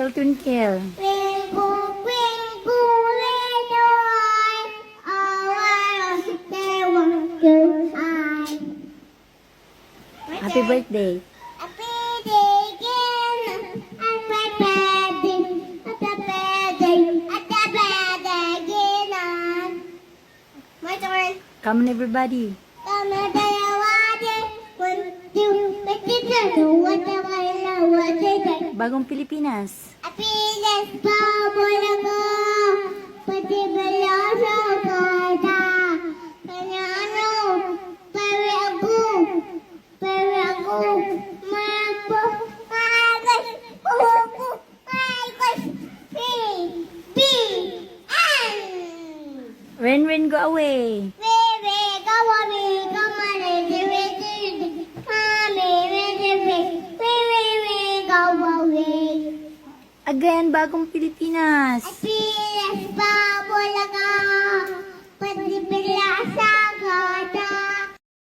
Twinkle, twinkle. Twinkle, twinkle, little light, how I the wonder eye. Happy birthday. Happy day again. Happy birthday. Happy birthday. Happy birthday again. My turn. Come on, everybody. Come on, everybody. 1, 2, 3, 4, 5, 6, 7, 8, 9, 10. Bagong Pilipinas. Happiness bubble ako, pati balasa kada. Kanya ano, pare ako, mapo, magas, puhuko, magas, P, N. Ren, go away. Baby, come on, come on, go away. Again, bagong Pilipinas. Happiness bubble ako.